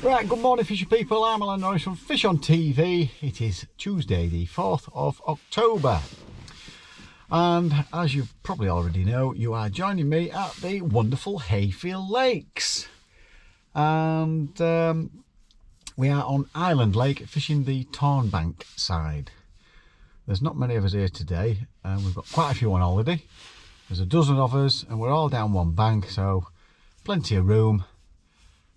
Right, good morning fisher people, I'm Nosh from Fish on TV. It is Tuesday the 4th of October. And as you probably already know, you are joining me at the wonderful Hayfield Lakes. And we are on Island Lake fishing the Tornbank side. There's not many of us here today, and we've got quite a few on holiday. There's a dozen of us and we're all down one bank, so plenty of room.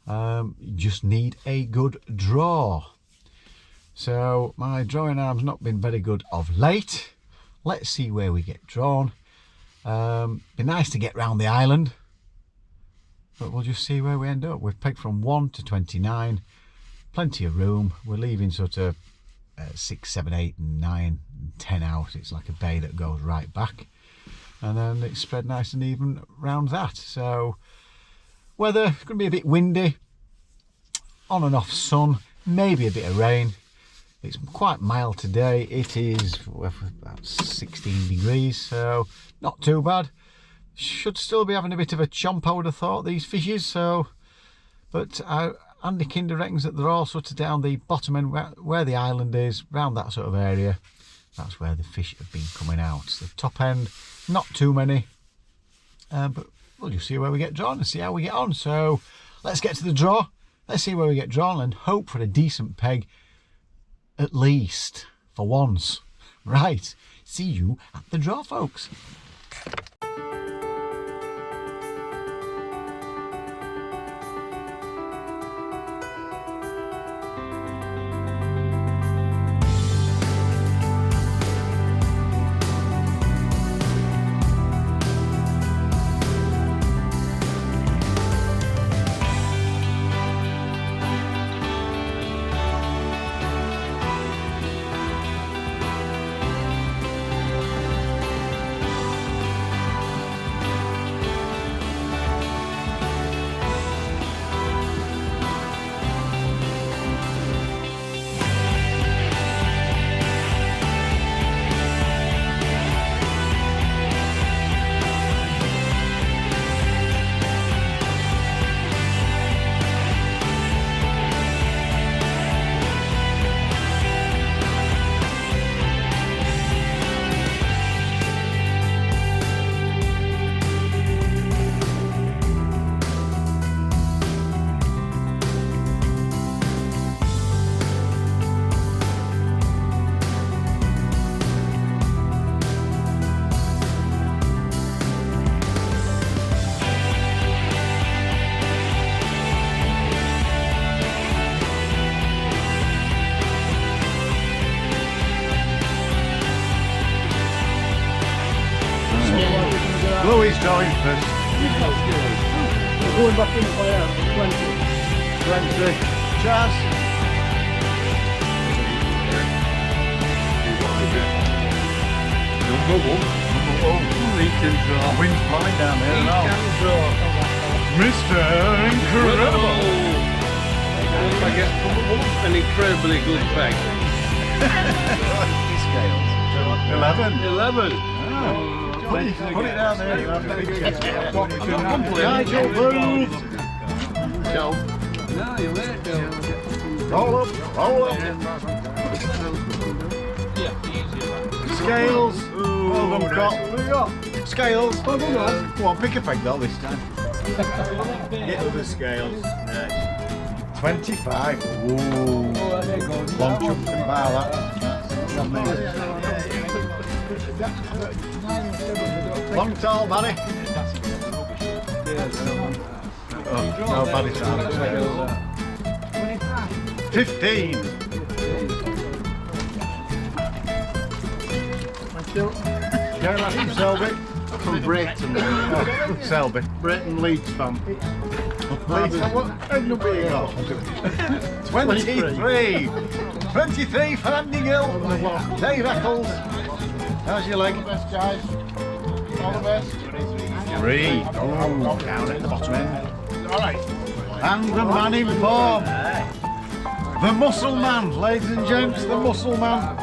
You just need a good draw. So my drawing arm's not been very good of late. Let's see where we get drawn. Be nice to get round the island, but we'll just see where we end up. We've pegged from 1 to 29, plenty of room. We're leaving sort of 6, 7, 8 and 9 and 10 out. It's like a bay that goes right back, and then it's spread nice and even round that. So weather going to be a bit windy, on and off sun, maybe a bit of rain. It's quite mild today. It is about 16 degrees, so not too bad. Should still be having a bit of a chomp, I would have thought, these fishes. So, but Andy Kinder reckons that they're all sort of down the bottom end where the island is, round that sort of area. That's where the fish have been coming out. The top end, not too many, but we'll just see where we get drawn and see how we get on. So let's get to the draw. Let's see where we get drawn and hope for a decent peg, at least for once. Right, see you at the draw, folks. Louis drawing first. We're going back in for 20. 20. Chaz. Number one. He can draw. Wind's blowing down there now. Mr. Incredible. I get an incredibly good peg. Scales. 11. Oh. Put it down there. Nigel Booth. Joe. No, you're late, Joe. Roll up. Scales. Well done, Cop. What have we got? Scales. Come on, pick a peg though this time. Get other scales. 25. Ooh. Long chunks and bar that. Long tall, Barry. No, Barry's not. 15. Thank you. Yeah, that's from Selby. From Brayton. Oh, Selby. Brayton Leeds fan. Leeds, what number you got? 23. 23 for Andy Gill. Dave Eccles. How's your leg? All the best, guys. All the best. 3. Oh, down at the bottom end. Alright. And the man in form. The muscle man, ladies and gents, the muscle man.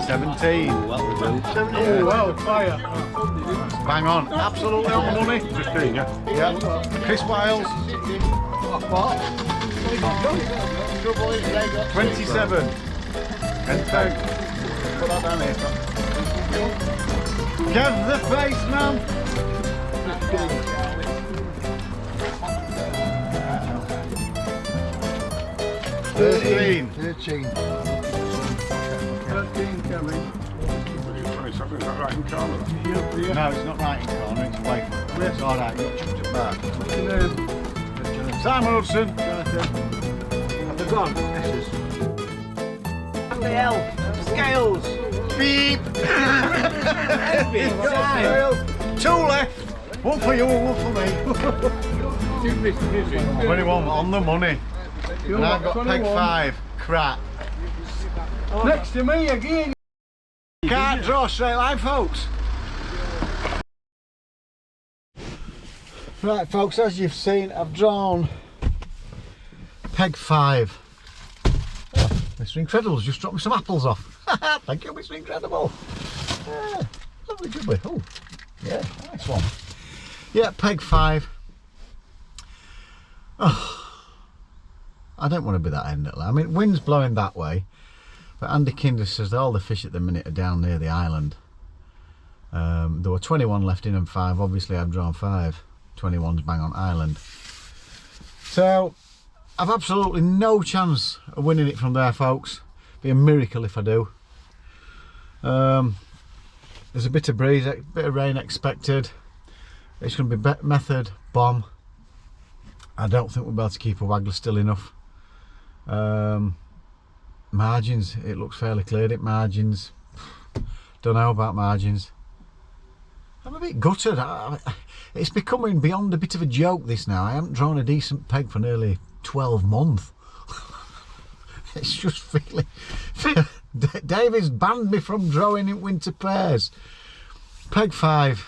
17. Oh, wow, fire. Bang on. Absolutely on the money. 15, yeah? Yeah. Chris Wiles. What? 27. And peg. Put that down here. Kev the face, man. 13. 13. 13 coming. 27, is that right in corner? No, it's not right in corner, it's away from it. It's alright, you've chucked it back. Simon Hudson. Have they gone? What the hell? Scales! Beep. Two left. One for you and one for me. 21 on the money. And I've got peg 5. Crap. Next to me again. Can't draw straight line, folks. Right, folks, as you've seen, I've drawn peg 5. Oh, Mr. Incredible's just dropped me some apples off. Thank you, Mr. Incredible. Lovely jubbly. Oh, yeah, nice one. Yeah, peg 5. Oh, I don't want to be that end at I mean, wind's blowing that way, but Andy Kinder says that all the fish at the minute are down near the island. There were 21 left in and 5. Obviously, I've drawn 5. 21's bang on island. So, I've absolutely no chance of winning it from there, folks. Be a miracle if I do. There's a bit of breeze, a bit of rain expected. It's going to be method, bomb. I don't think we'll be able to keep a waggler still enough. Margins, it looks fairly cleared at margins. Don't know about margins. I'm a bit gutted. It's becoming beyond a bit of a joke this now. I haven't drawn a decent peg for nearly 12 months. It's just feeling... David's banned me from drawing in winter pairs. Peg 5.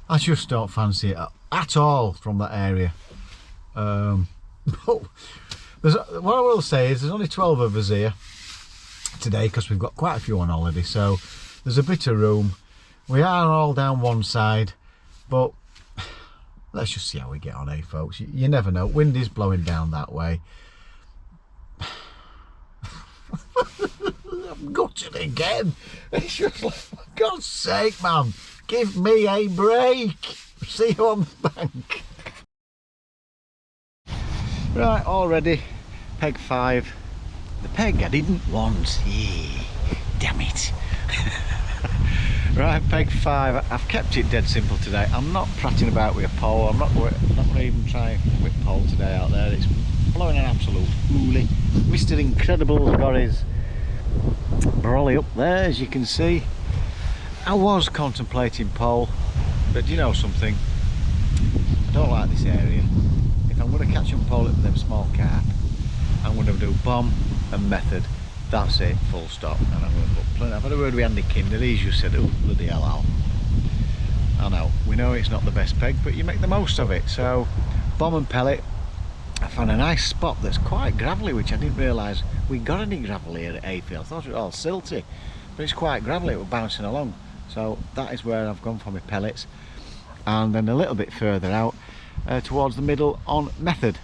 I just don't fancy it at all from that area. But what I will say is there's only 12 of us here today because we've got quite a few on holiday, so there's a bit of room. We are all down one side, but let's just see how we get on, eh, folks? You never know. Wind is blowing down that way. I'm gutted again. It's just like, for God's sake, man, give me a break. See you on the bank. Right, already peg 5. The peg I didn't want. Yeah, damn it. Right, peg 5. I've kept it dead simple today. I'm not prattling about with a pole. I'm not going to even try with pole today out there. It's blowing an absolute hoolie. Mr. Incredible's got his brolly up there, as you can see. I was contemplating pole, but do you know something? I don't like this area. If I'm going to catch and pole it with them small carp, I'm going to do bomb and method. That's it, full stop. And I'm going to put plenty. I've had a word with Andy Kinder. He's just said, oh, bloody hell, Al. I know, we know it's not the best peg, but you make the most of it. So, bomb and pellet. I found a nice spot that's quite gravelly, which I didn't realise we got any gravel here at Hayfield. I thought it was all silty, but it's quite gravelly. It was bouncing along. So that is where I've gone for my pellets. And then a little bit further out towards the middle on method.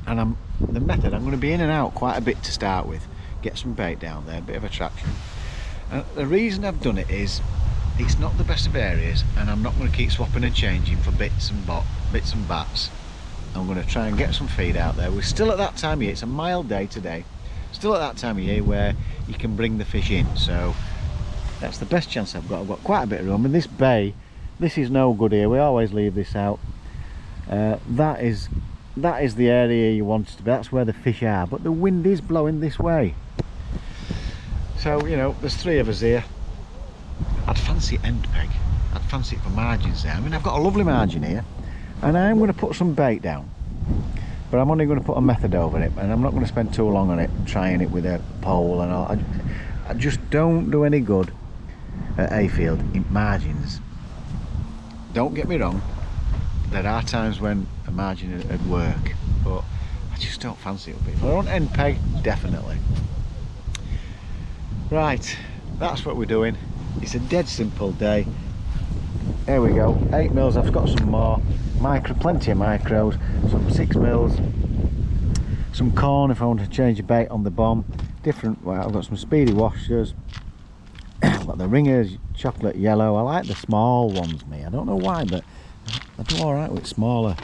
And the method, I'm going to be in and out quite a bit to start with. Get some bait down there, a bit of attraction. The reason I've done it is it's not the best of areas, and I'm not going to keep swapping and changing for bits and bats. I'm going to try and get some feed out there. We're still at that time of year. It's a mild day today. Still at that time of year where you can bring the fish in. So that's the best chance I've got. I've got quite a bit of room. And this bay, this is no good here. We always leave this out. That is the area you want it to be. That's where the fish are. But the wind is blowing this way. So, you know, there's 3 of us here. I'd fancy end peg. I'd fancy it for margins there. I mean, I've got a lovely margin here. And I'm going to put some bait down, but I'm only going to put a method over it, and I'm not going to spend too long on it trying it with a pole and all. I just don't do any good at Hayfield in margins. Don't get me wrong, there are times when a margin would work, but I just don't fancy it. If I don't end peg, definitely. Right, that's what we're doing. It's a dead simple day. here we go, 8 mils. I've got some more plenty of micros, some 6 mils, some corn if I want to change the bait on the bomb, different. Well, I've got some speedy washers, I've got the ringers, chocolate yellow. I like the small ones, me. I don't know why, but I do alright with smaller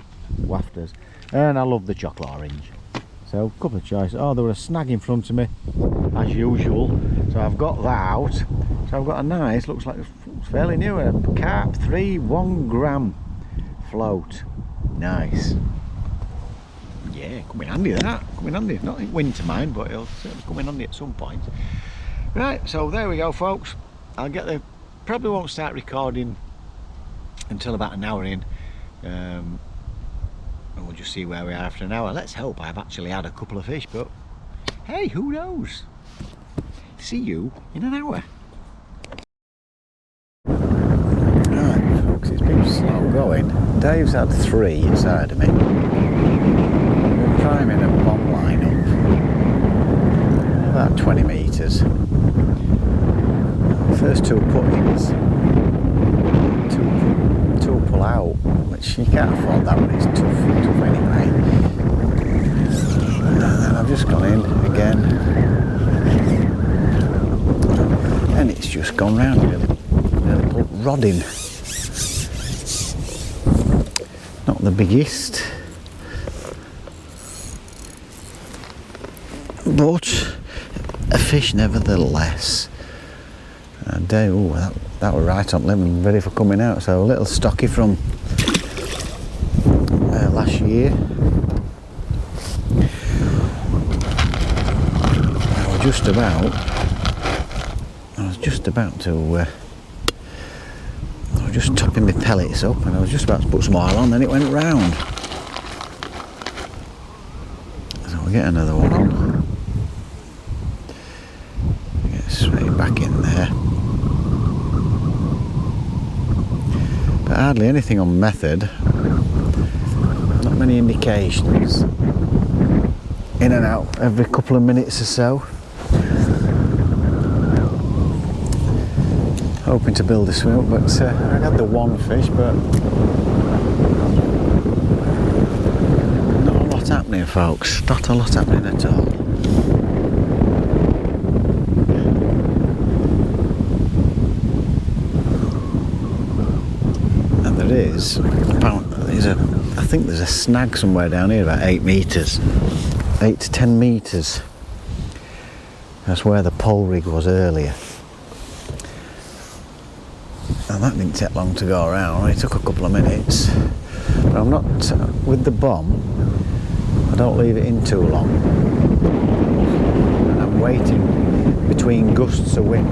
wafters. And I love the chocolate orange. So a couple of choices. Oh, there was a snag in front of me as usual, so I've got that out. So I've got a nice, looks like it's fairly new, a carp 3 1 gram float. Nice. Yeah, come in handy that, come in handy. Not in winter mind, but it'll certainly come in handy at some point. Right, so there we go folks. I'll get the, probably won't start recording until about an hour in. And we'll just see where we are after an hour. Let's hope I've actually had a couple of fish, but hey, who knows? See you in an hour. Right folks, it's been slow going. Dave's had 3 inside of me. We're priming a bomb line up about 20 metres. First 2 puttings, 2 pull out, which you can't afford that one, it's tough anyway. And I've just gone in again, and it's just gone round really rodding. Not the biggest, but a fish nevertheless. And ooh, that were right on limb, ready for coming out. So a little stocky from last year. I was just about to I was just topping my pellets up, and I was just about to put some oil on, then it went round. So we'll get another one on. Get straight back in there. But hardly anything on method. Not many indications. In and out every couple of minutes or so. Hoping to build a swim, but I had the one fish, but not a lot happening folks, not a lot happening at all. And there is, I think there's a snag somewhere down here about 8 metres, 8 to 10 metres. That's where the pole rig was earlier. And that didn't take long to go around, it took a couple of minutes. But I'm not, with the bomb, I don't leave it in too long. And I'm waiting between gusts of wind.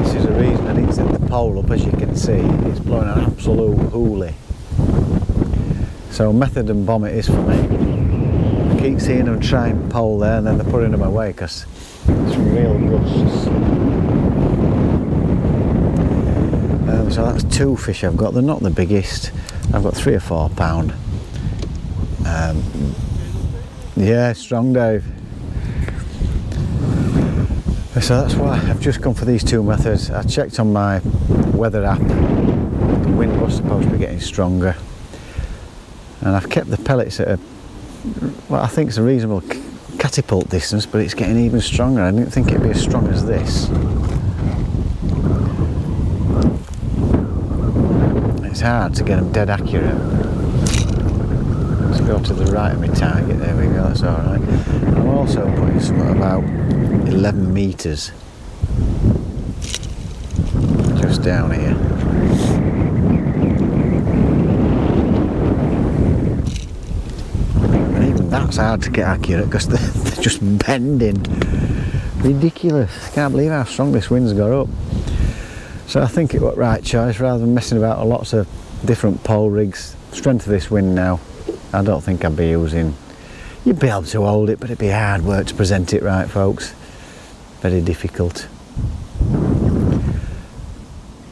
This is the reason I didn't set the pole up, as you can see. It's blowing an absolute hoolie. So method and bomb it is for me. I keep seeing them try and pole there, and then they're putting them away because it's real gusts. So that's 2 fish I've got. They're not the biggest. I've got 3 or 4 pound. Yeah, strong Dave. So that's why I've just gone for these 2 methods. I checked on my weather app. The wind was supposed to be getting stronger, and I've kept the pellets at a, well, I think it's a reasonable catapult distance, but it's getting even stronger. I didn't think it'd be as strong as this. It's hard to get them dead accurate. Let's go to the right of my target. There we go, that's alright. I'm also putting something about 11 metres just down here. And even that's hard to get accurate because they're just bending. Ridiculous. Can't believe how strong this wind's got up. So I think it was right choice, rather than messing about with lots of different pole rigs. Strength of this wind now, I don't think I'd be using. You'd be able to hold it, but it'd be hard work to present it right, folks. Very difficult.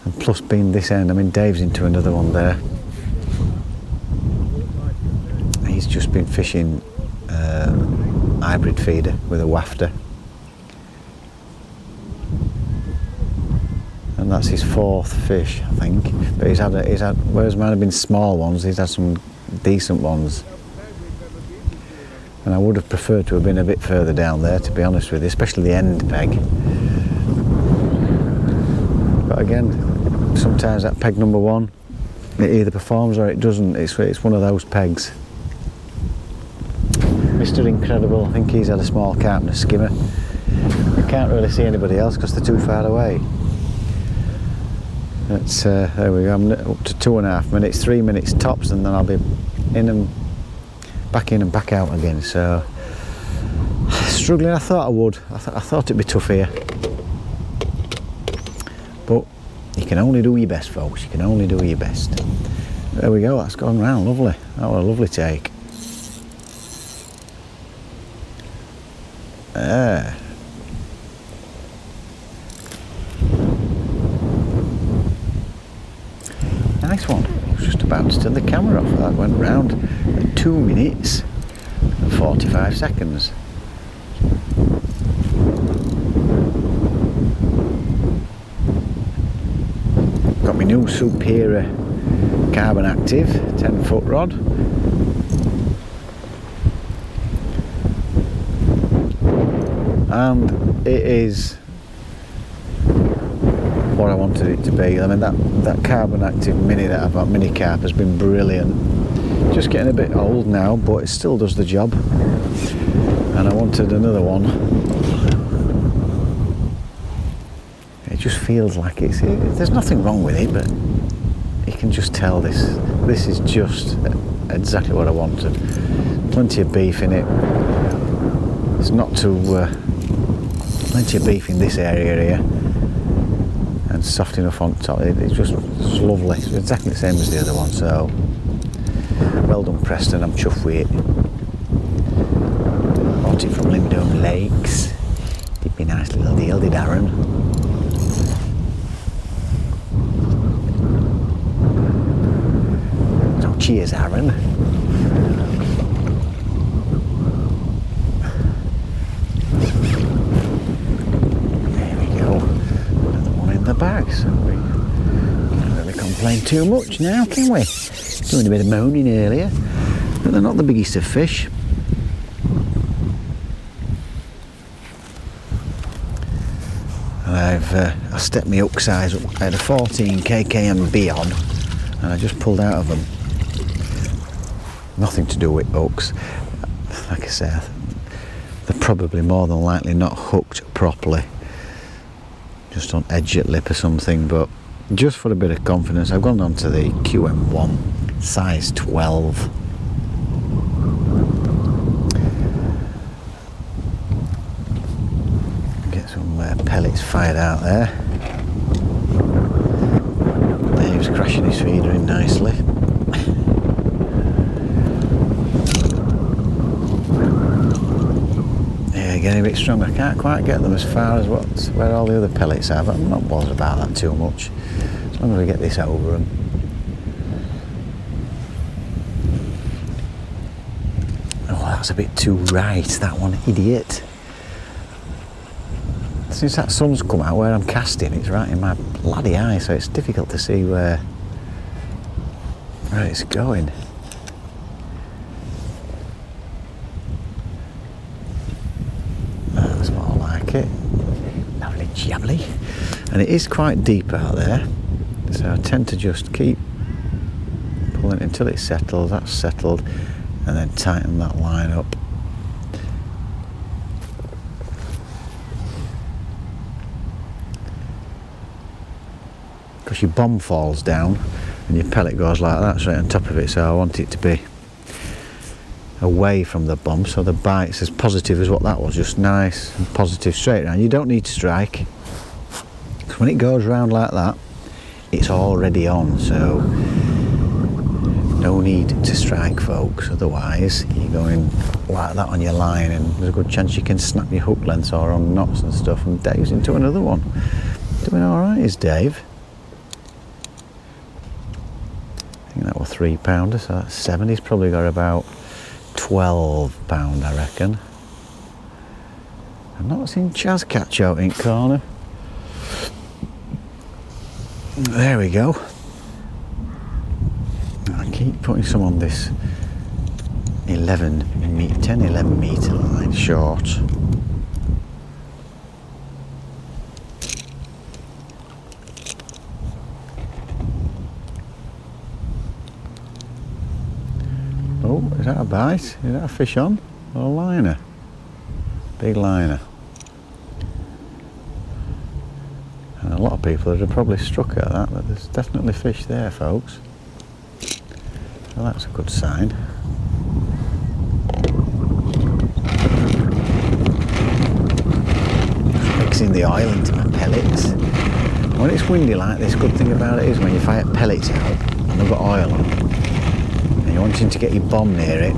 And plus being this end, I mean Dave's into another one there. He's just been fishing hybrid feeder with a wafter. And that's his 4th fish, I think. But he's had, whereas mine have been small ones, he's had some decent ones. And I would have preferred to have been a bit further down there, to be honest with you, especially the end peg. But again, sometimes that peg number 1, it either performs or it doesn't. It's one of those pegs. Mr. Incredible, I think he's had a small carp and a skimmer. I can't really see anybody else because they're too far away. That's there we go. I'm up to 2.5 minutes, 3 minutes tops, and then I'll be in and back out again. So struggling. I thought I would. I thought it'd be tough here, but you can only do your best, folks. You can only do your best. There we go. That's gone round. Lovely. That was a lovely take. There. Nice one. I was just about to turn the camera off. That went round at 2 minutes and 45 seconds. Got my new Superior Carbon Active 10-foot rod. And it is what I wanted it to be. I mean, that Carbon Active Mini that I've got, Mini Carp, has been brilliant. Just getting a bit old now, but it still does the job. And I wanted another one. It just feels like there's nothing wrong with it, but you can just tell this is just exactly what I wanted. Plenty of beef in it. It's not too plenty of beef in this area here, and soft enough on top. It's lovely. It's exactly the same as the other one. So well done, Preston. I'm chuffed with it. Bought it from Lindome Lakes. Did me a nice little deal, did Aaron. So cheers, Aaron. Bag, so we can't really complain too much now, can we? Doing a bit of moaning earlier, but they're not the biggest of fish. And I stepped my hook size up. I had a 14 kkmb on, and I just pulled out of them. Nothing to do with hooks. Like I said, they're probably more than likely not hooked properly. Just on edge at lip or something, but just for a bit of confidence, I've gone on to the QM1 size 12. Get some pellets fired out there. Dave's crashing his feeder in nicely. Getting a bit stronger. I can't quite get them as far as where all the other pellets are, but I'm not bothered about that too much, as long as we get this over them. Oh, that's a bit too right, that one, idiot. Since that sun's come out where I'm casting, it's right in my bloody eye, so it's difficult to see where it's going. It. Lovely jubbly. And it is quite deep out there, so I tend to just keep pulling it until it's settled. That's settled, and then tighten that line up. Because your bomb falls down and your pellet goes like that straight on top of it, so I want it to be away from the bomb, so the bite's as positive as what that was, just nice and positive straight around. You don't need to strike, because when it goes round like that, it's already on, so no need to strike, folks. Otherwise you're going like that on your line, and there's a good chance you can snap your hook lengths or on knots and stuff. And Dave's into another one. Doing alright is Dave. I think that was £3, so that's 7. He's probably got about £12, I reckon. I've not seen Chaz catch out in corner. There we go. I keep putting some on this 10-11 metre line short. Oh, is that a bite? Is that a fish on? Or a liner? Big liner. And a lot of people would have probably struck at that, but there's definitely fish there, folks. Well, that's a good sign. Just mixing the oil into my pellets. When it's windy like this, good thing about it is when you fire pellets out and they've got oil on, and you're wanting to get your bomb near it,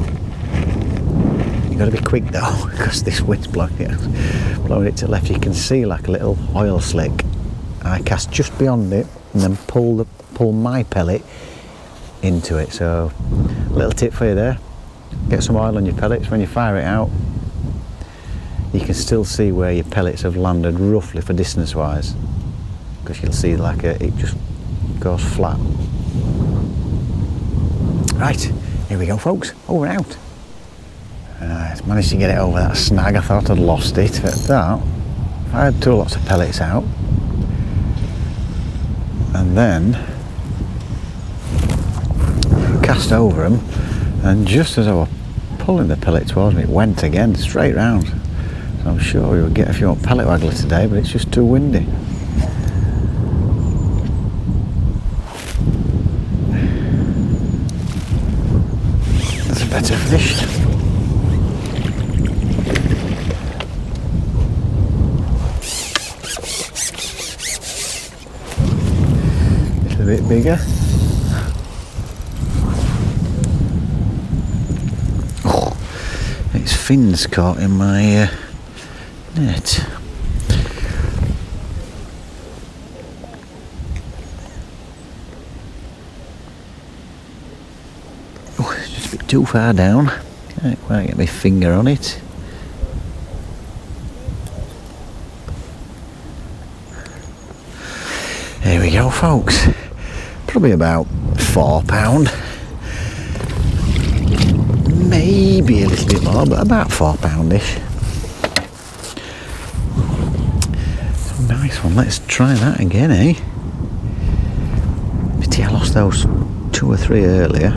you've got to be quick though, because this wind's blowing it to the left. You can see like a little oil slick. I cast just beyond it and then pull my pellet into it. So a little tip for you there, get some oil on your pellets. When you fire it out, you can still see where your pellets have landed roughly for distance wise, because you'll see like it just goes flat. Right, here we go folks, over and out. I managed to get it over that snag. I thought I'd lost it, but that, I had 2 lots of pellets out, and then cast over them, and just as I was pulling the pellet towards me, it went again straight round. So I'm sure we would get a few more pellet waggler today, but it's just too windy. That's a better fish. A bit bigger. Oh, its fins caught in my net. Oh, it's just a bit too far down. Can't quite get my finger on it. There we go folks. Probably about £4, maybe a little bit more, but about £4-ish. Nice one. Let's try that again, eh? Pity I lost those 2 or 3 earlier.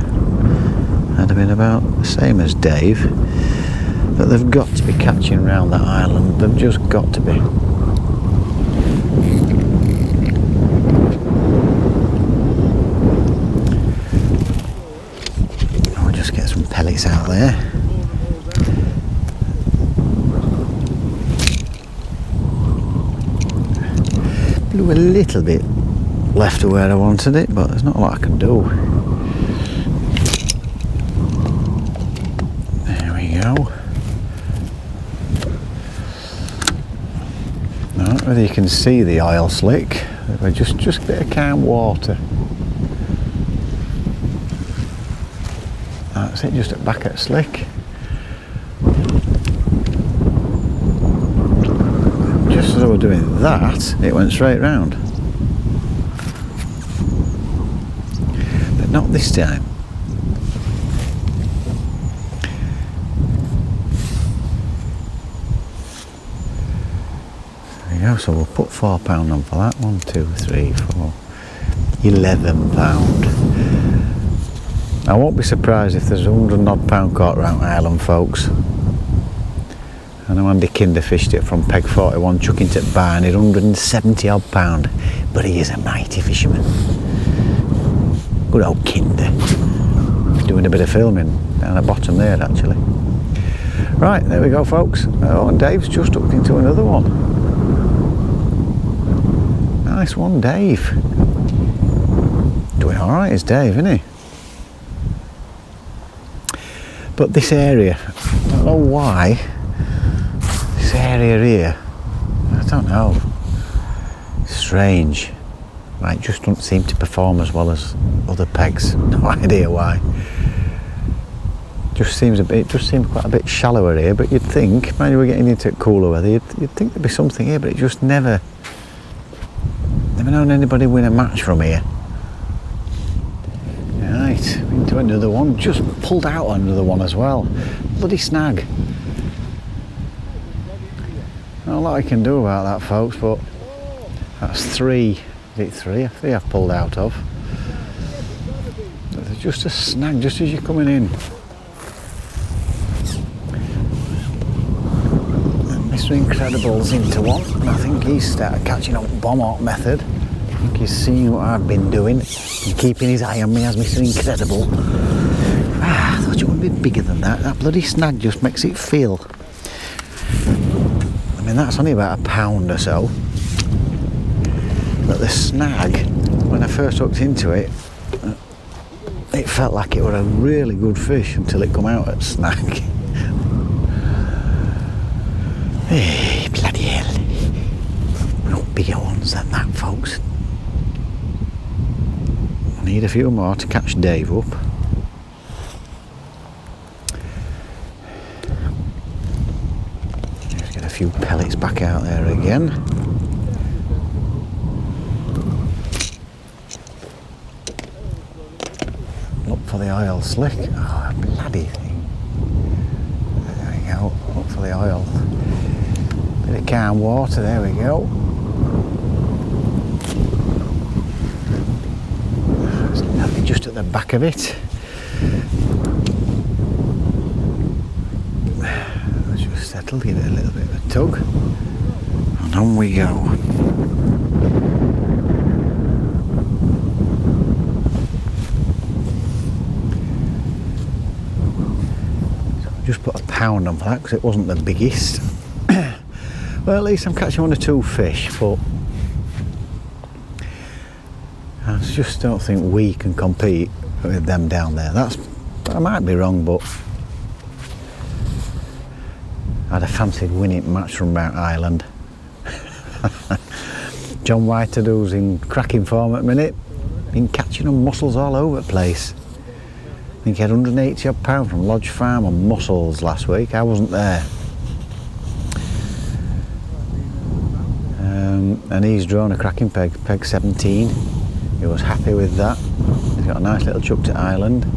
I'd have been about the same as Dave, but they've got to be catching round that island. They've just got to be. Pellets out there. Blew a little bit left of where I wanted it, but there's not a lot I can do. There we go. Right, whether you can see the oil slick, just a bit of calm water. That's it, just at back at slick. Just as I was doing that, it went straight round. But not this time. There we go, so we'll put £4 on for that. 1, 2, 3, 4, £11. I won't be surprised if there's £100 odd caught around Ireland, folks. I know Andy Kinder fished it from peg 41, chucking to the bar, and he'd £170 odd, but he is a mighty fisherman. Good old Kinder. Doing a bit of filming down the bottom there, actually. Right, there we go, folks. Oh, and Dave's just hooked into another one. Nice one, Dave. Doing alright, is Dave, isn't he? But this area, I don't know why, this area here, I don't know, strange. Like, just don't seem to perform as well as other pegs. No idea why. Just seems quite a bit shallower here, but you'd think, maybe we're getting into cooler weather, you'd think there'd be something here, but it just never Never known anybody win a match from here. Right, into another one. Just pulled out on another one as well. Bloody snag. Not a lot I can do about that, folks, but that's three. Is it three? I think I've pulled out of. There's just a snag just as you're coming in. And Mr. Incredible's into one, and I think he's started catching on bomb art method. I think he's seeing what I've been doing and keeping his eye on me as Mr. Incredible. I thought it would be bigger than that. That bloody snag just makes it feel. I mean, that's only about £1 or so. But the snag, when I first hooked into it, it felt like it was a really good fish until it come out at snag. Hey, bloody hell. No bigger ones than that, folks. I need a few more to catch Dave up. Let's get a few pellets back out there again. Look for the oil slick. Oh, bloody thing. There we go. Look for the oil. Bit of calm water. There we go. There's nothing just at the back of it. Let's just settle, give it a little bit of a tug. And on we go. Just put £1 on for that because it wasn't the biggest. Well, at least I'm catching 1 or 2 fish, but I just don't think we can compete with them down there. I might be wrong, but I'd have fancied winning match from Mount Island. John Whiteado's in cracking form at the minute. Been catching on mussels all over the place. I think he had 180 odd pound from Lodge Farm on mussels last week. I wasn't there. And he's drawn a cracking peg 17. He was happy with that. He's got a nice little chuck to Island.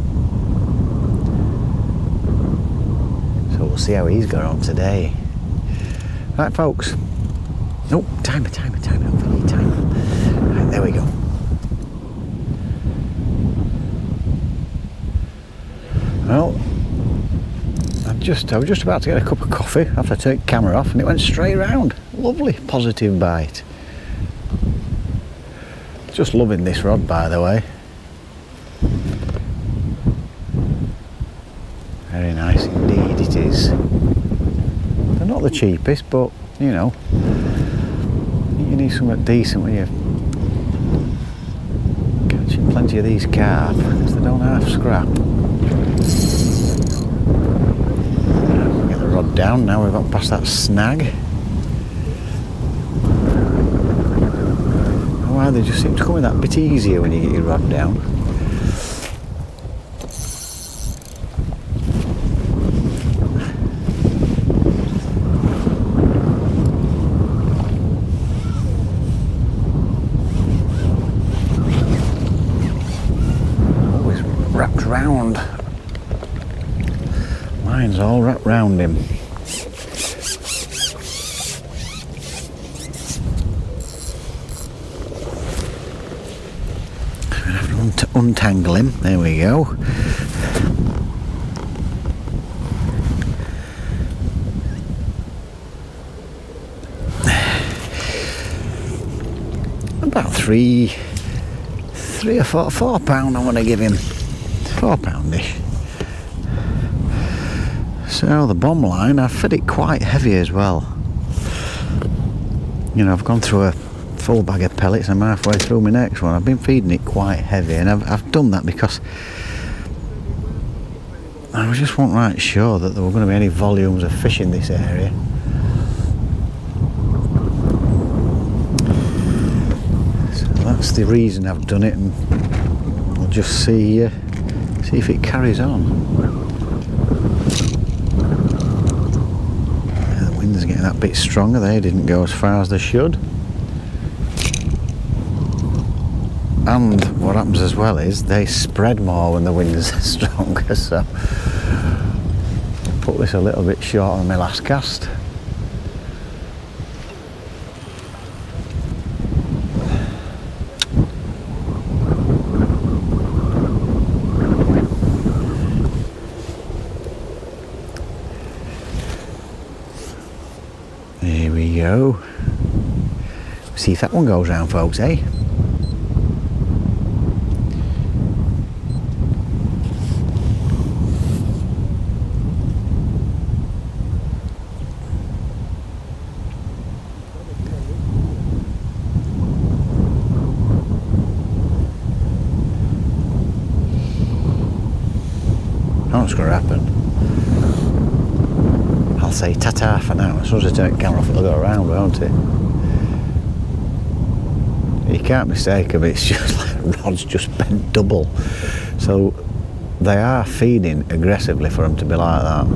So we'll see how he's got on today. Right, folks. Oh, timer. Right, there we go. Well, I was just about to get a cup of coffee after I took the camera off, and it went straight round. Lovely, positive bite. Just loving this rod, by the way. Very nice indeed it is. They're not the cheapest, but you know, you need something decent when you're catching plenty of these carp, because they don't half scrap. Get the rod down now we've got past that snag. Why they just seem to come in that bit easier when you get your rod down. Always wrapped round. Mine's all wrapped round him. To untangle him. There we go. About three or £4 I'm going to give him. £4-ish. So the bomb line, I've fed it quite heavy as well. You know, I've gone through a full bag of pellets. I'm halfway through my next one. I've been feeding it quite heavy, and I've done that because I just wasn't right sure that there were going to be any volumes of fish in this area. So that's the reason I've done it, and we'll just see if it carries on. Yeah, the wind's getting that bit stronger. They didn't go as far as they should. and what happens as well is they spread more when the winds are stronger, so put this a little bit short on my last cast. There we go. See if that one goes round, folks, eh? What's going to happen? I'll say ta-ta for now. As soon as I turn the camera off, it'll go around, won't it? You can't mistake them. It's just like rod's just bent double. So they are feeding aggressively for them to be like that.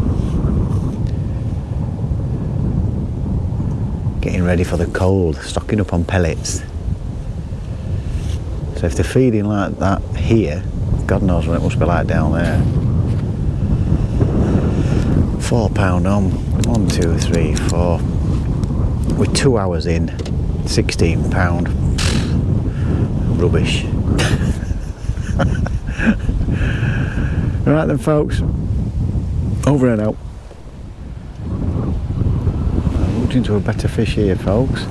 Getting ready for the cold, stocking up on pellets. So if they're feeding like that here, God knows what it must be like down there. £4 on, 1, 2, 3, 4. We're 2 hours in, £16. Rubbish. Right then, folks, over and out. I looked into a better fish here, folks.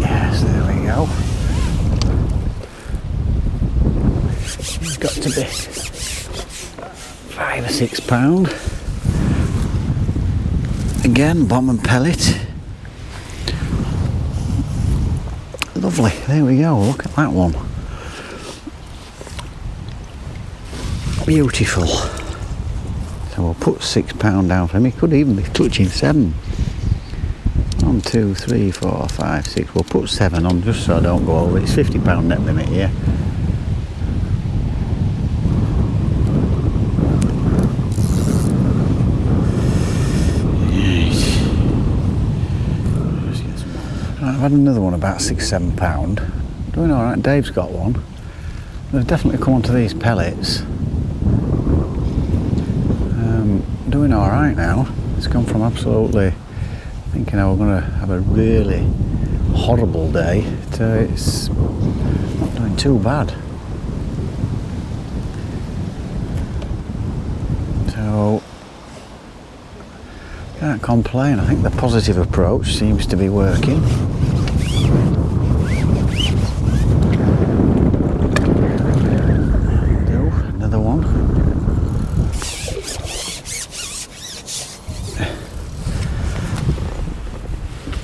Yes, there we go. It's got to be £5 or £6. Again, bomb and pellet. Lovely, there we go, look at that one. Beautiful. So we'll put £6 down for him. He could even be touching 7. 1, 2, 3, 4, 5, 6. We'll put 7 on just so I don't go over. It's £50 net limit here. I've had another one about £6-7. Doing alright, Dave's got one. They've definitely come onto these pellets. Doing alright now. It's gone from absolutely thinking I was going to have a really horrible day to it's not doing too bad. So can't complain. I think the positive approach seems to be working. Another one.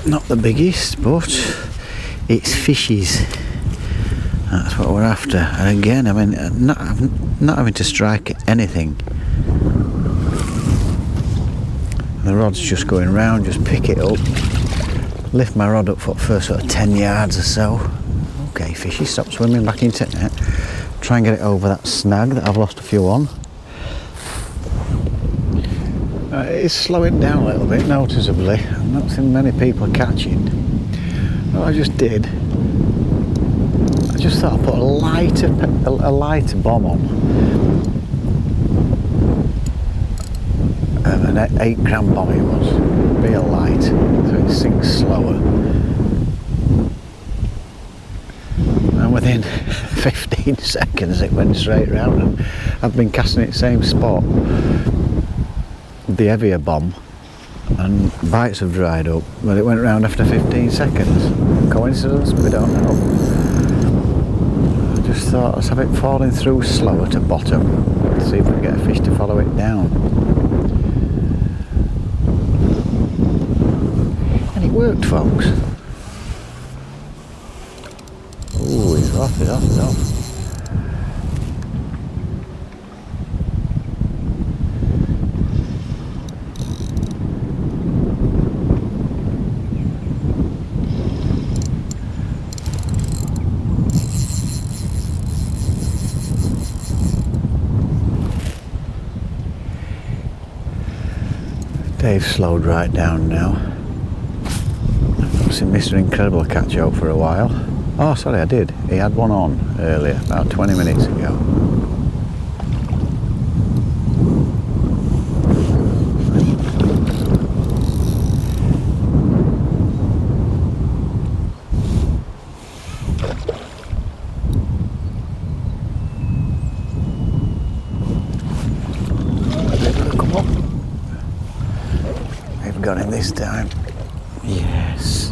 Not the biggest, but it's fishes. That's what we're after. And again, I mean, not having to strike anything. The rod's just going round, just pick it up, lift my rod up for sort of 10 yards or so. Okay, fishy, stop swimming back into it. Try and get it over that snag that I've lost a few on. It's slowing down a little bit, noticeably. I'm not seeing many people catching. What I just did, I just thought I'd put a lighter bomb on. An 8 gram bomb it was, real light, so it sinks slower. And within 15 seconds it went straight round, and I've been casting it same spot, the heavier bomb, and bites have dried up, but it went round after 15 seconds. Coincidence? We don't know. I just thought, let's have it falling through slower to bottom, see if we can get a fish to follow it down. Worked, folks. Oh, he's off, he's off, he's off. Dave's slowed right down now. seen Mr. Incredible catch out for a while. Oh, sorry, I did. He had one on earlier, about 20 minutes ago. Come on. We've got him this time. Yes.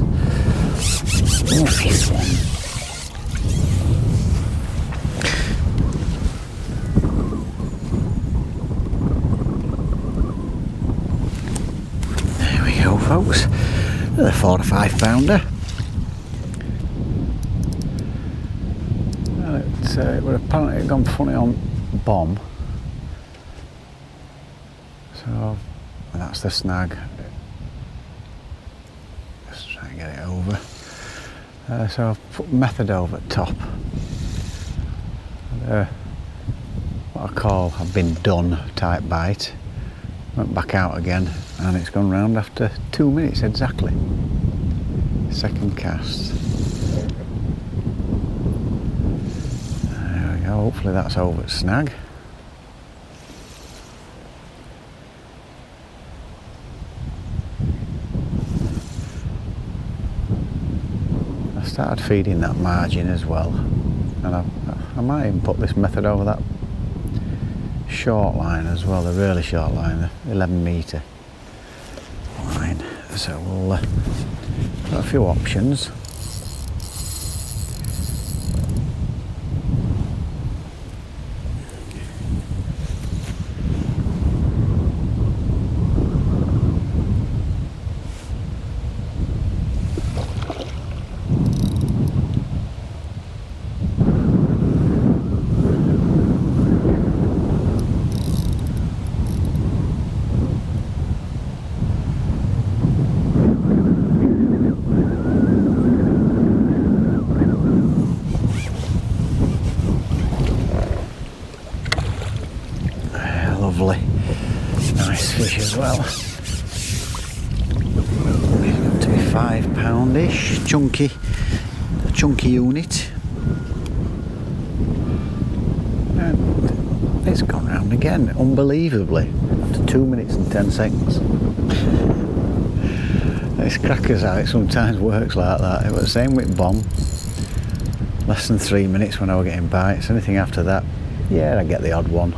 Nice one. There we go, folks. Another 4 or 5 pounder. Well, it would apparently gone funny on bomb. So that's the snag. Let's try and get it over. So I've put method over at top. What I call I've been done type bite. Went back out again and it's gone round after 2 minutes exactly. Second cast. There we go, hopefully that's over at snag. Started feeding that margin as well, and I might even put this method over that short line as well, the really short line, the 11 metre line. So we'll got a few options. Lovely, nice fish as well. Up to 5 poundish, chunky unit. And it's gone round again, unbelievably, after 2 minutes and 10 seconds. It's crackers how it sometimes works like that. It was the same with bomb. Less than 3 minutes when I was getting bites. Anything after that, yeah, I get the odd one.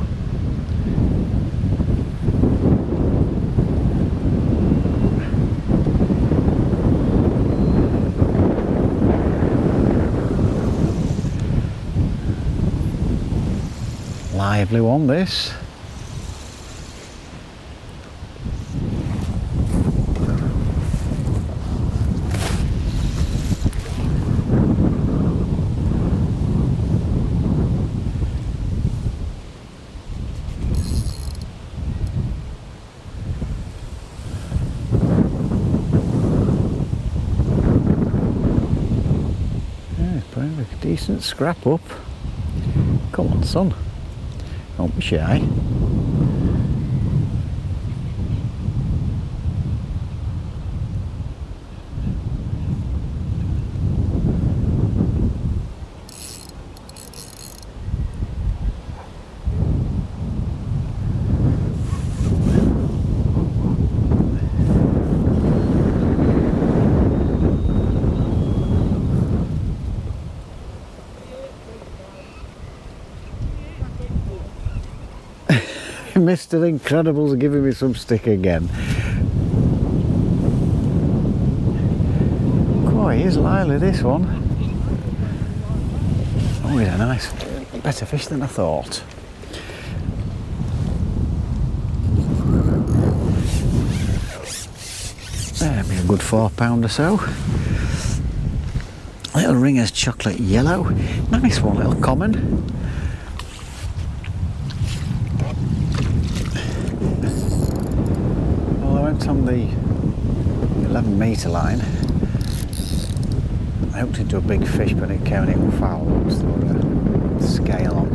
Lively one, this. Yeah, it's putting a decent scrap up. Come on, son. Don't be shy. Mr. Incredible's giving me some stick again. Quite is lively, this one. Oh, he's a nice, better fish than I thought. There'll be a good 4 pound or so. Little Ringer's chocolate yellow. Nice one, little common. On the 11 metre line, I hooked into a big fish, but it came and it was foul once there was a scale on.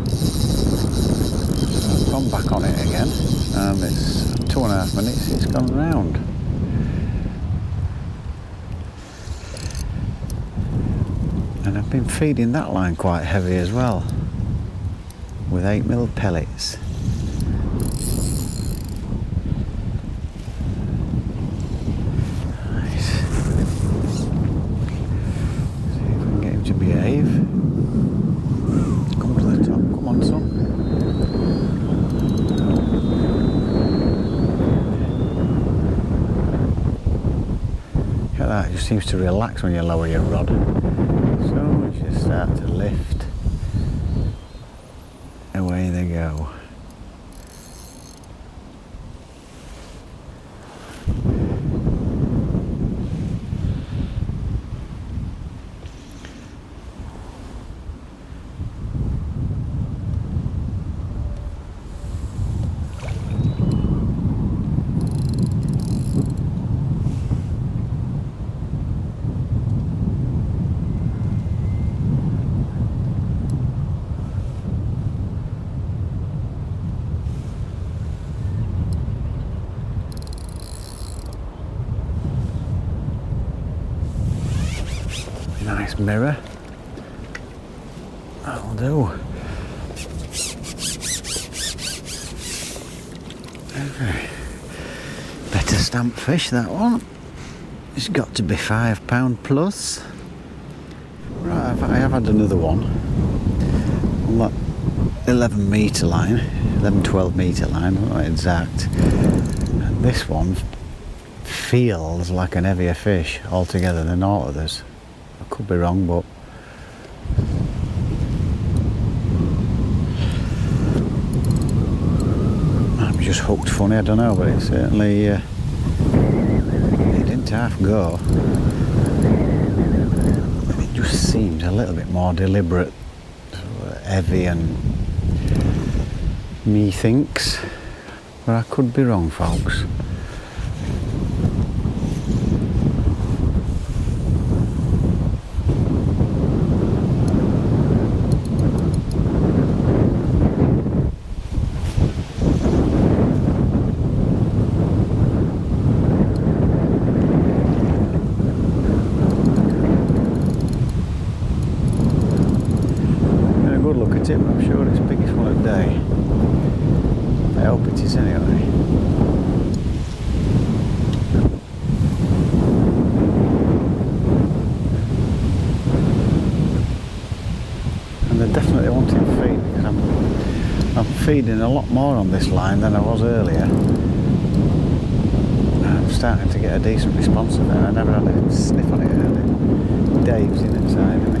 So I've gone back on it again, and it's 2.5 minutes, it's gone round. I've been feeding that line quite heavy as well, with 8mm pellets. Nice. See if we can get him to behave. Come to the top, come on son. Look at that, it just seems to relax when you lower your rod. So we just start to lift. Away they go. Nice mirror. That'll do. Okay. Better stamp fish, that one. It's got to be £5 plus. Right, I have had another one on that 11 metre line, 11-12 metre line, I'm not exact. And this one feels like an heavier fish altogether than all others. I could be wrong, but I'm just hooked funny, I don't know, but it certainly it didn't half go. It just seems a little bit more deliberate, heavy and methinks, but I could be wrong, folks. I'm sure it's the biggest one of the day. I hope it is anyway. And they're definitely wanting feed, because I'm feeding a lot more on this line than I was earlier. I'm starting to get a decent response of it. I never had a sniff on it earlier. Dave's in inside of me.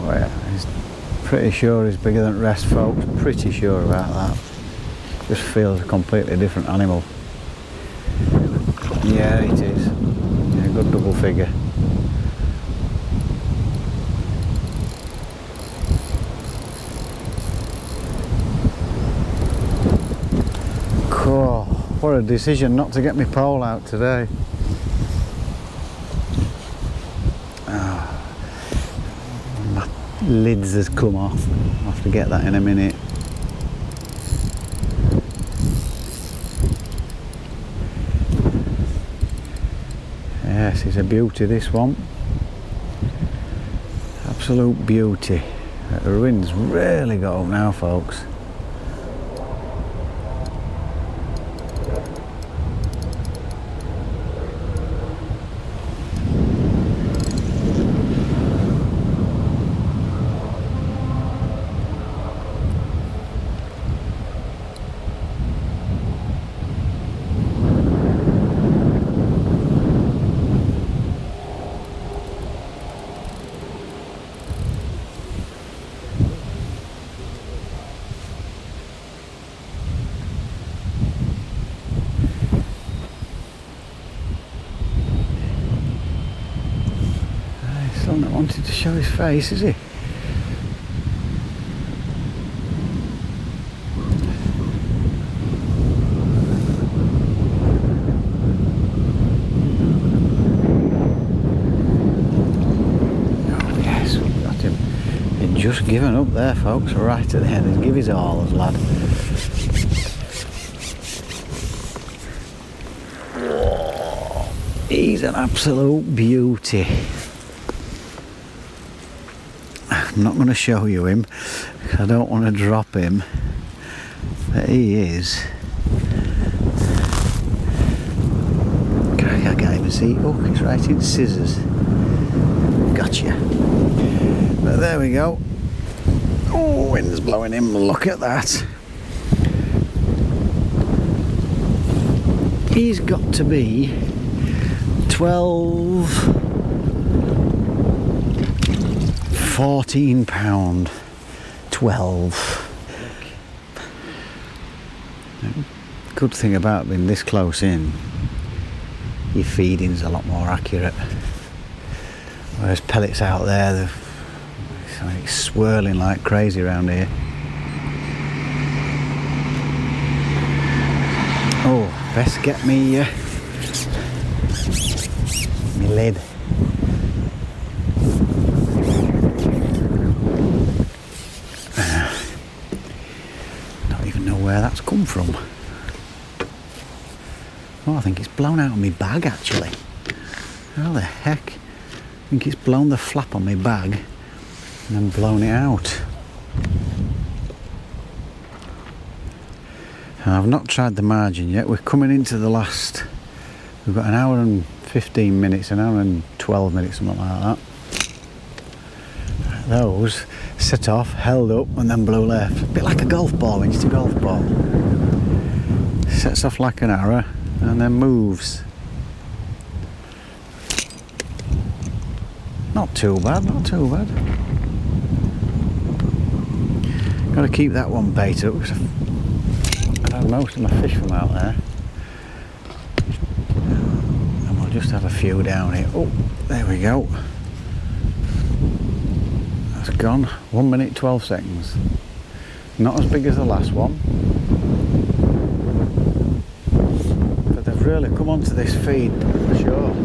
Oh yeah, he's pretty sure he's bigger than the rest, folks. Pretty sure about that. Just feels a completely different animal. Yeah, it is. Yeah, good double figure. Cool. What a decision not to get my pole out today. Lids has come off. I'll have to get that in a minute. Yes, it's a beauty, this one. Absolute beauty. The wind's really got up now, folks. still not wanting to show his face, is he? Oh yes, we've got him. He'd just given up there, folks, right at the end. He'd give his all, as lad. He's an absolute beauty. I'm not going to show you him because I don't want to drop him, but he is. I can't even see. Oh, he's right in scissors. Gotcha. But there we go. Oh, wind's blowing him. Look at that. He's got to be 12, 14 pound, 12. Good thing about being this close in, your feeding's a lot more accurate. Whereas pellets out there, it's swirling like crazy around here. Oh, best get me my lid. Don't even know where that's come from. Oh, I think it's blown out of my bag actually. How the heck? I think it's blown the flap on my bag and then blown it out. And I've not tried the margin yet. We're coming into the last. We've got an hour and 15 minutes, an hour and 12 minutes, something like that. Those set off, held up, and then blew left. A bit like a golf ball when you hit a golf ball. Sets off like an arrow, and then moves. Not too bad, not too bad. Got to keep that one bait up because I've had most of my fish from out there. And we'll just have a few down here. Oh, there we go. That's gone. 1 minute 12 seconds. Not as big as the last one. But they've really come onto this feed for sure.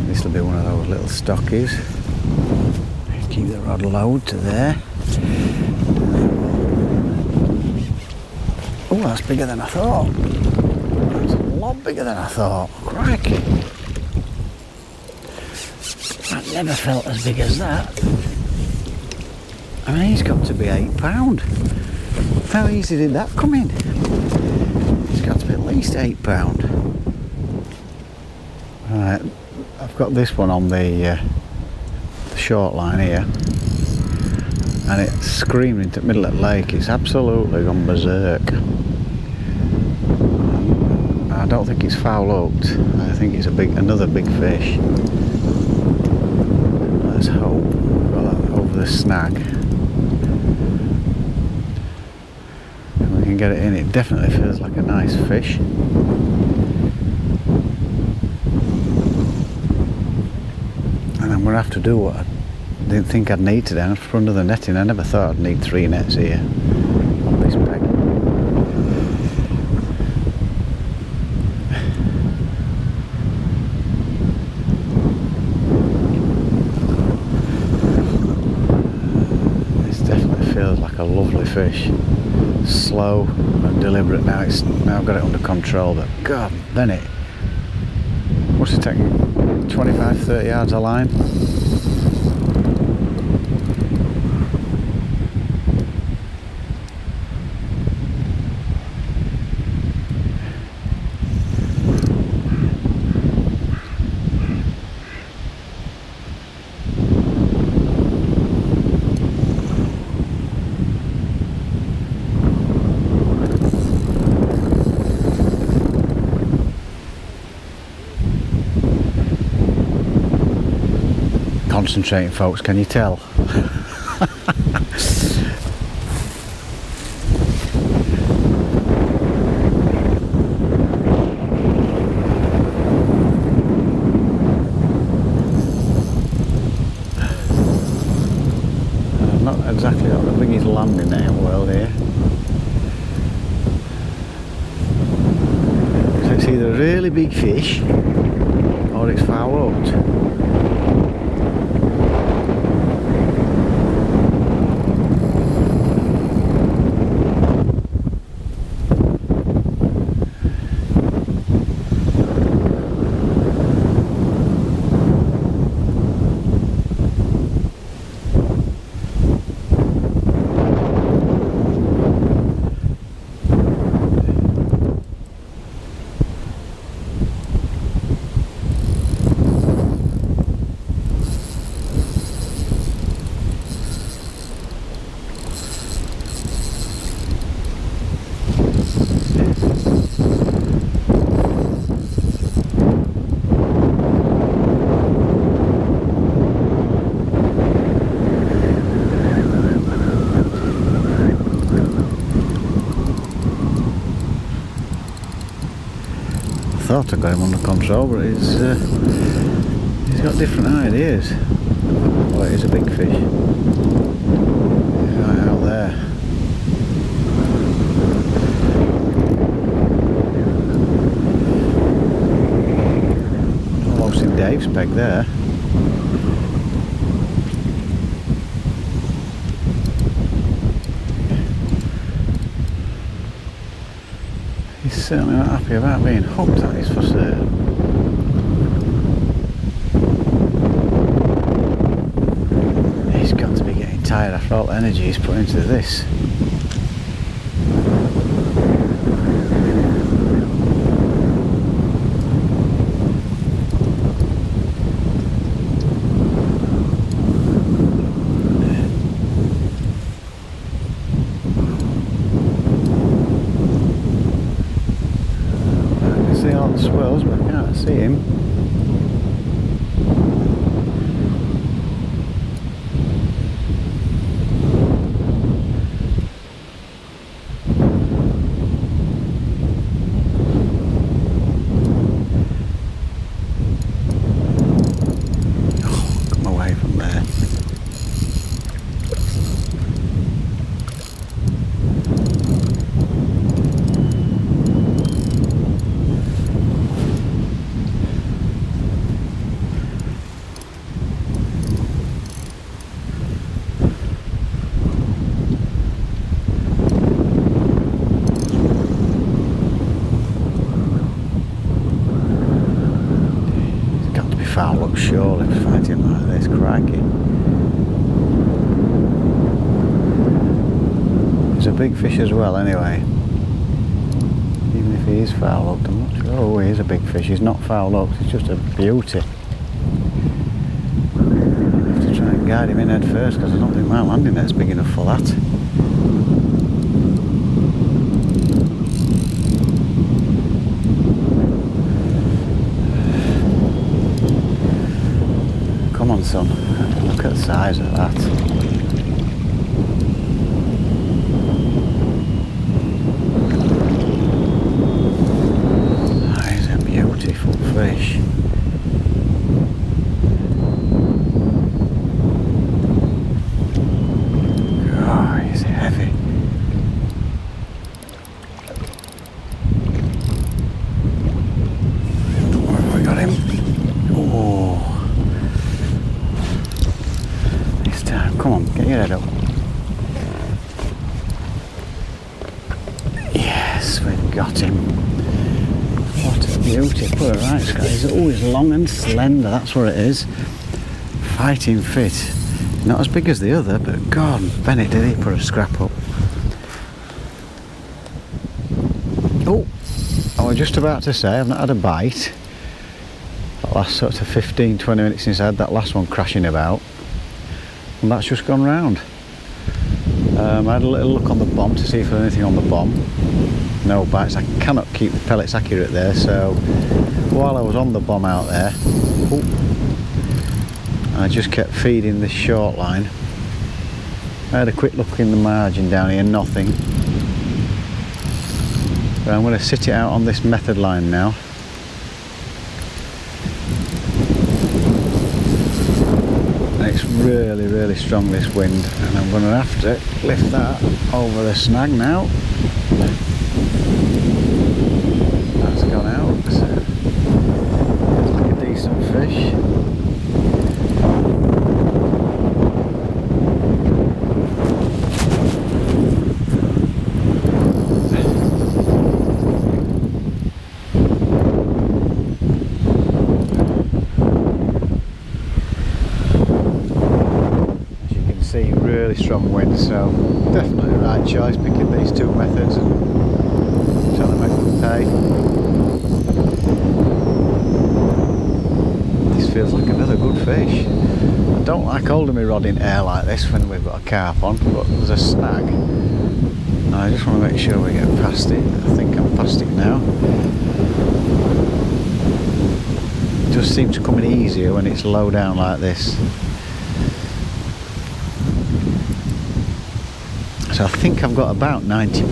This will be one of those little stockies. Keep the rod low to there. Oh, that's bigger than I thought. That's a lot bigger than I thought. Crikey. I've never felt as big as that. I mean, he's got to be 8 pound. How easy did that come in? He's got to be at least 8 pound. Right. I've got this one on the short line here, and it's screaming into the middle of the lake. It's absolutely gone berserk. I don't think it's foul hooked. I think it's another big fish. Let's hope we've got that over the snag and we can get it in. It definitely feels like a nice fish. I'm going to have to do what I didn't think I'd need today for under the netting. I never thought I'd need 3 nets here on this peg. This definitely feels like a lovely fish. Slow and deliberate. Now it's got it under control, but God, Bennett, what's it taking? 25-30 yards of line. concentrating, folks, can you tell? Not exactly got the biggest landing net in the world here. So it's either a really big fish or it's foul hooked. I thought I got him under control, but he's got different ideas. Oh, it is a big fish. Yeah, right out there. Almost in Dave's peg there. He's certainly not happy about being hooked, that is for certain. He's got to be getting tired after all the energy he's put into this. See all the swirls, but I can't see him. Oh, come away from there. Foul up surely fighting like this, crikey. He's a big fish as well anyway. Even if he is foul hooked, I'm not sure. Oh, he is a big fish, he's not foul hooked, he's just a beauty. I have to try and guide him in head first because I don't think my landing net's big enough for that. Come on, son, look at the size of that. That is a beautiful fish. Oh, he's heavy. Where have we got him? Oh. Come on, get your head up. Yes, we've got him. What a beauty. Put it right, Scott. He's always long and slender, that's what it is. Fighting fit. Not as big as the other, but God, Bennett, did he put a scrap up. Oh, I was just about to say, I've not had a bite. That last sort of 15-20 minutes since I had that last one crashing about. And that's just gone round. I had a little look on the bomb to see if there's anything on the bomb. No bites. I cannot keep the pellets accurate there, so while I was on the bomb out there, I just kept feeding this short line. I had a quick look in the margin down here, nothing. But I'm going to sit it out on this method line now. And it's really, really strong, this wind, and I'm going to have to lift that over the snag now. That's gone out. Looks like a decent fish. Really strong wind, so definitely the right choice picking these two methods and trying to make them pay. This feels like another good fish. I don't like holding my rod in air like this when we've got a carp on, but there's a snag. I just want to make sure we get past it. I think I'm past it now. It just seems to come in easier when it's low down like this. So I think I've got about £90.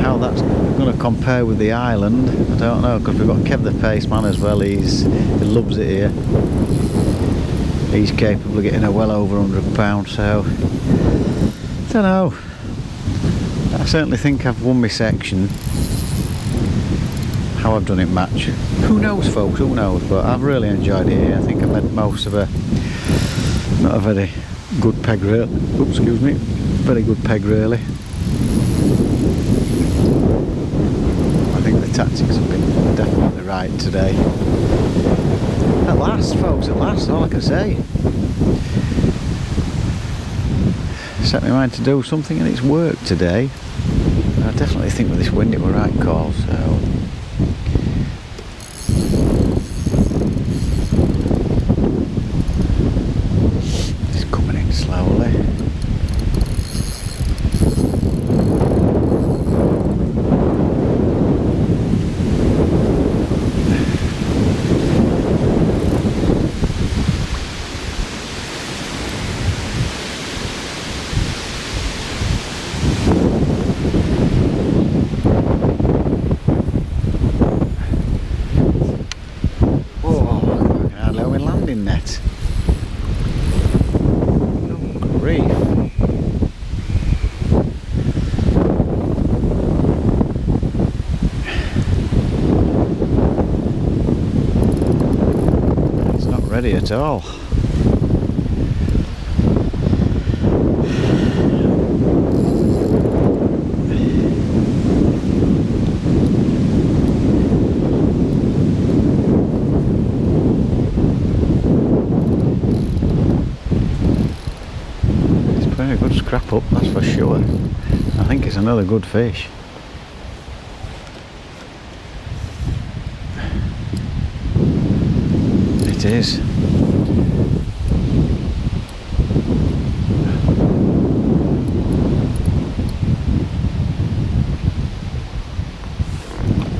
How that's going to compare with the island, I don't know, because we've got Kev the Paceman as well. He loves it here. He's capable of getting a well over £100, so I don't know. I certainly think I've won my section. How I've done it match, who knows folks, who knows, but I've really enjoyed it here. I think I've made most of not a very good peg reel. Oops, excuse me. Very good peg really. I think the tactics have been definitely right today. At last, folks, at last, all I can say. Set my mind to do something and it's worked today. I definitely think with this wind it were right call, so. Slowly. Oh, I can hardly have a landing net. It's not ready at all. A good scrap up, that's for sure. I think it's another good fish. It is.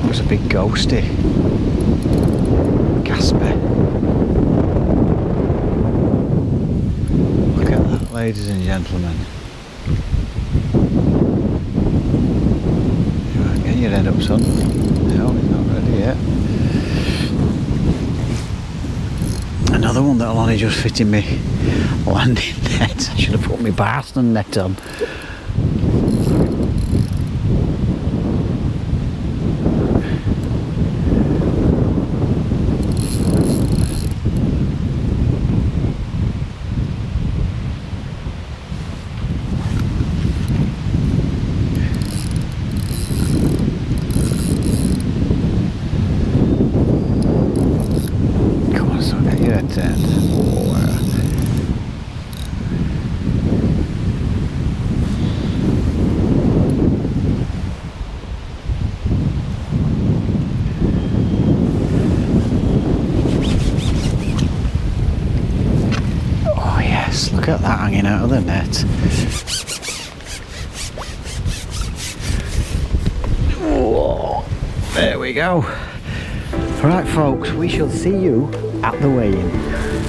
Looks a big ghosty. Casper. Ladies and gentlemen, get your head up, son. No, it's not ready yet. Another one that'll only just fit in me landing net. I should have put my Boston net on. Look at that hanging out of the net. Whoa, there we go. Right folks, we shall see you at the weigh-in.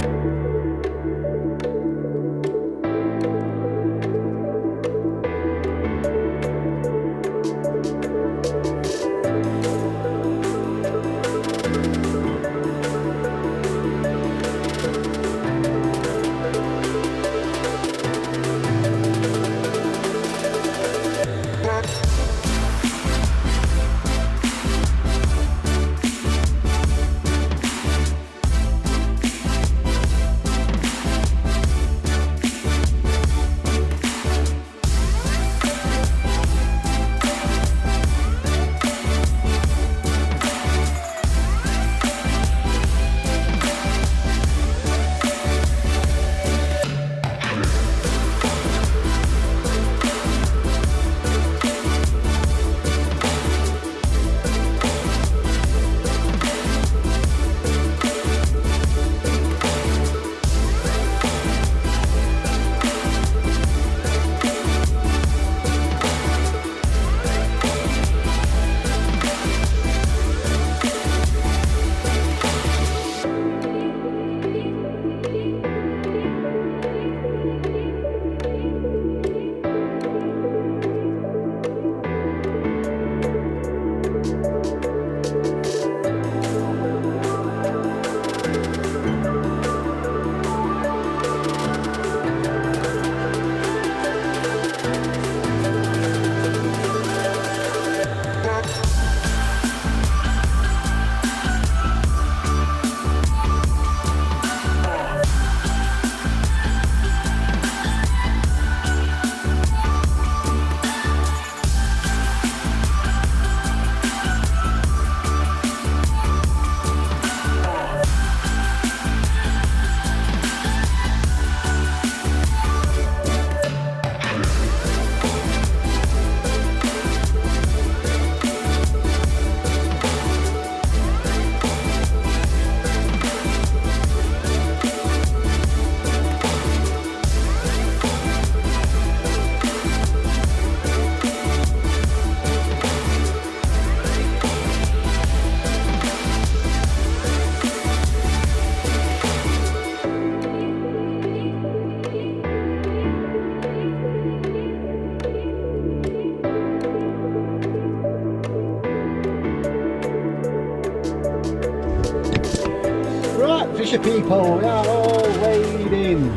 Fisher people, we are all weighed in.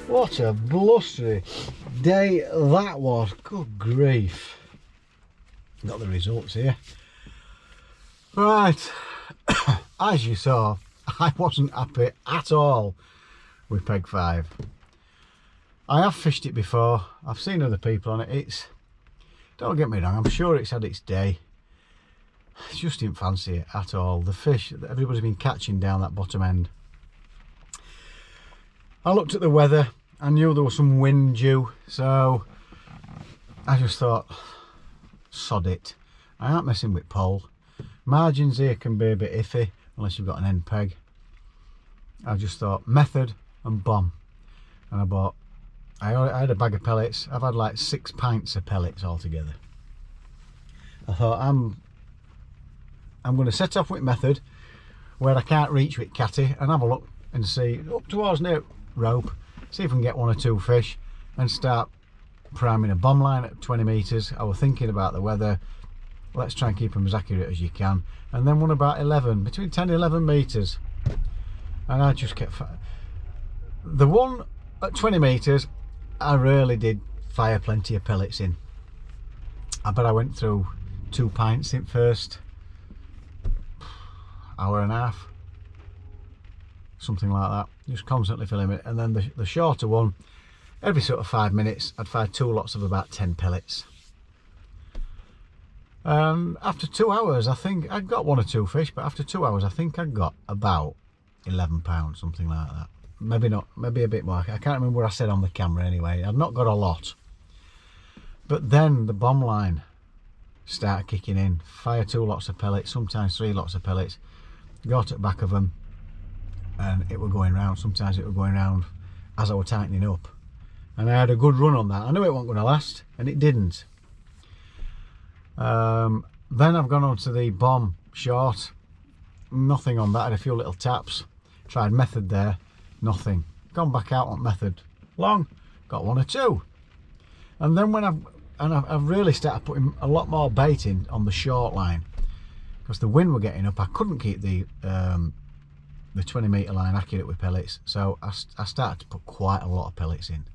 What a blustery day that was, good grief. Got the results here. Right, as you saw, I wasn't happy at all with Peg 5. I have fished it before, I've seen other people on it. Don't get me wrong, I'm sure it's had its day. I just didn't fancy it at all. The fish that everybody's been catching down that bottom end. I looked at the weather, I knew there was some wind due, so I just thought, sod it. I ain't messing with pole. Margins here can be a bit iffy unless you've got an end peg. I just thought method and bomb. And I had a bag of pellets. I've had like 6 pints of pellets altogether. I thought I'm going to set off with method where I can't reach with catty and have a look and see up towards near rope, see if we can get 1 or 2 fish and start priming a bomb line at 20 metres. I was thinking about the weather, let's try and keep them as accurate as you can, and then one about 11, between 10 and 11 metres, and I just kept the one at 20 metres. I really did fire plenty of pellets in. I bet I went through 2 pints in first hour and a half, something like that, just constantly filling it. And then the shorter one, every sort of 5 minutes I'd fire 2 lots of about 10 pellets. After 2 hours I think I got 1 or 2 fish, but after 2 hours I think I got about 11 pounds, something like that. Maybe not, maybe a bit more, I can't remember what I said on the camera anyway. I'd not got a lot, but then the bomb line started kicking in. Fire 2 lots of pellets, sometimes 3 lots of pellets, got at the back of them, and it were going round. Sometimes it were going round as I were tightening up, and I had a good run on that. I knew it wasn't going to last, and it didn't. Then I've gone on to the bomb short, nothing on that. I had a few little taps. Tried method there, nothing. Gone back out on method long, got 1 or 2. And then when I've really started putting a lot more bait in on the short line, because the wind were getting up. I couldn't keep the 20 metre line accurate with pellets, so I started to put quite a lot of pellets in,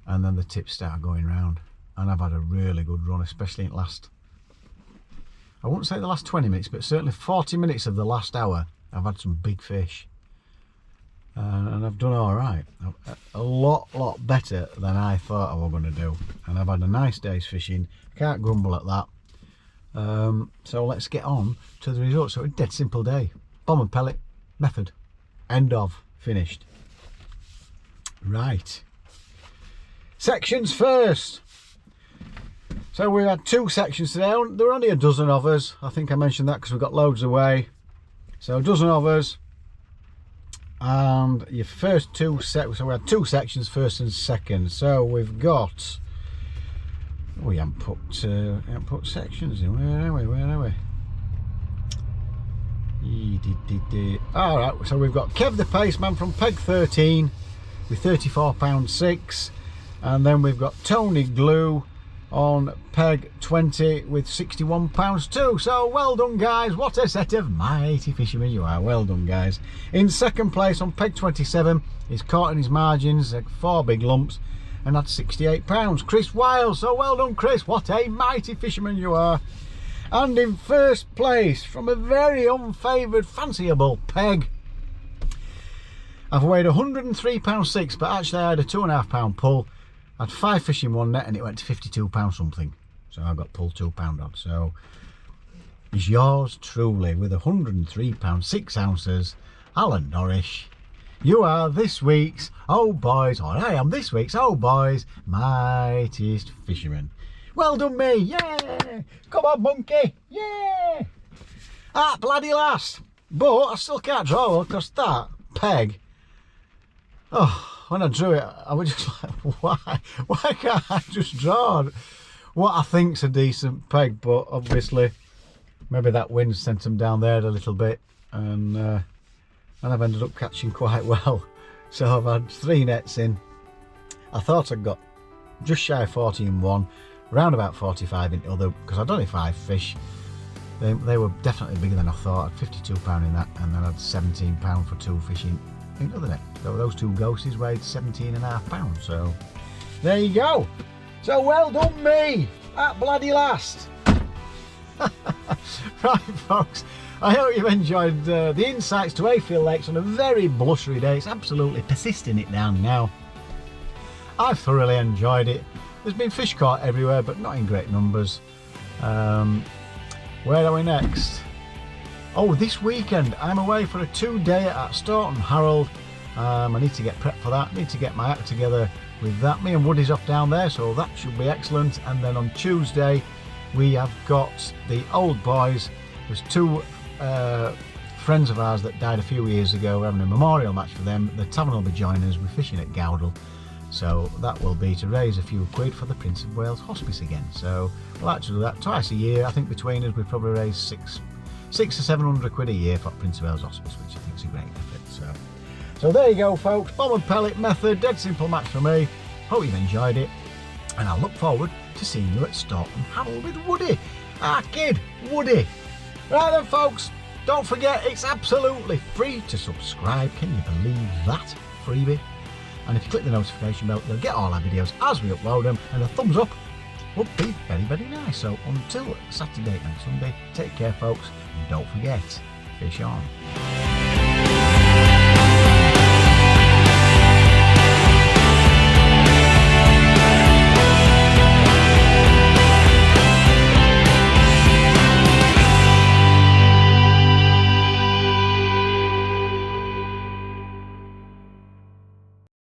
and then the tips started going round, and I've had a really good run, especially in the last, I wouldn't say the last 20 minutes, but certainly 40 minutes of the last hour. I've had some big fish, and I've done all right. A lot better than I thought I was going to do, and I've had a nice day's fishing. Can't grumble at that. So let's get on to the results. So a dead simple day. Bomb and pellet method. End of. Finished. Right. Sections first. So we had 2 sections today. There were only a dozen of us. I think I mentioned that because we got loads away. So a dozen of us. And your first 2 sections. So we had 2 sections, first and second. So we've got... We haven't put sections in. Where are we? Alright, so we've got Kev the Paceman from peg 13 with £34.6, and then we've got Tony Glue on peg 20 with £61.2. So well done, guys. What a set of mighty fishermen you are. Well done, guys. In second place on peg 27 is caught in his margins, 4 big lumps, and that's £68. Chris Wiles, so well done, Chris. What a mighty fisherman you are. And in first place, from a very unfavoured, fanciable peg, I've weighed £103.6, but actually I had a 2.5 pull. I had 5 fish in 1 net, and it went to £52 something. So I got pulled £2 on. So it's yours truly with £103, 6 ounces, Alan Norrish. You are this week's, oh boys, or I am this week's, oh boys, mightiest fisherman. Well done me, yeah! Come on, monkey, yeah! Ah, bloody last! But I still can't draw well, because that peg, oh, when I drew it, I was just like, why can't I just draw what I think's a decent peg? But obviously, maybe that wind sent them down there a little bit, and I've ended up catching quite well. So I've had 3 nets in. I thought I'd got just shy of 40 in one, round about 45 in the other, because I'd only 5 fish. They were definitely bigger than I thought. I had £52 in that, and then I had £17 for 2 fish in the other net. So those 2 ghosties weighed 17.5 So there you go. So well done me at bloody last. Right, folks. I hope you've enjoyed the insights to Hayfield Lakes on a very blustery day. It's absolutely persisting it down now. I've thoroughly enjoyed it. There's been fish caught everywhere, but not in great numbers. Where are we next? Oh, this weekend I'm away for a 2-day at Staunton Harold. I need to get prepped for that. Need to get my act together with that. Me and Woody's off down there, so that should be excellent. And then on Tuesday we have got the old boys. There's 2 friends of ours that died a few years ago. We're having a memorial match for them. The tavern will be joining us. We're fishing at Gowdall, so that will be to raise a few quid for the Prince of Wales Hospice again. So we'll like to do that twice a year. I think between us we probably raise 600 or 700 quid a year for Prince of Wales Hospice, which I think is a great effort. So there you go, folks. Bomb and pellet method, dead simple match for me. Hope you've enjoyed it, and I look forward to seeing you at Staunton Harold with Woody, our kid Woody. Right then, folks, don't forget it's absolutely free to subscribe. Can you believe that? Freebie. And if you click the notification bell, you'll get all our videos as we upload them, and a thumbs up would be very, very nice. So until Saturday and Sunday, take care, folks, and don't forget, fish on.